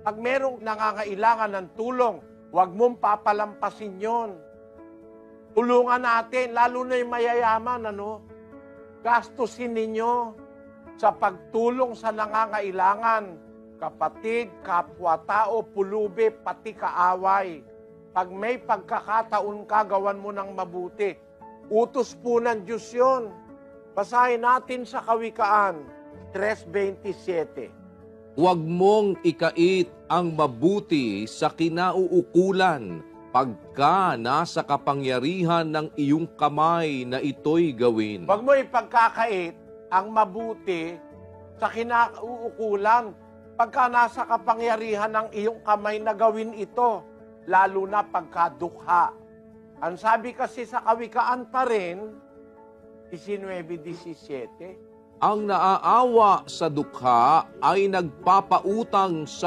Pag merong nangangailangan ng tulong, huwag mong papalampasin yon. Tulungan natin, lalo na yung mayayaman, gastusin ninyo sa pagtulong sa nangangailangan. Kapatid, kapwa-tao, pulubi, pati kaaway. Pag may pagkakataon ka, gawan mo ng mabuti. Utos po ng Diyos yun. Basahin natin sa Kawikaan 3:27. Huwag mong ikait ang mabuti sa kinauukulan pagka nasa kapangyarihan ng iyong kamay na ito'y gawin. Huwag mo ipagkakait ang mabuti sa kinauukulan pagka nasa kapangyarihan ng iyong kamay na gawin ito, lalo na pagkadukha. Ang sabi kasi sa Kawikaan pa rin, 19:17, Ang naaawa sa dukha ay nagpapautang sa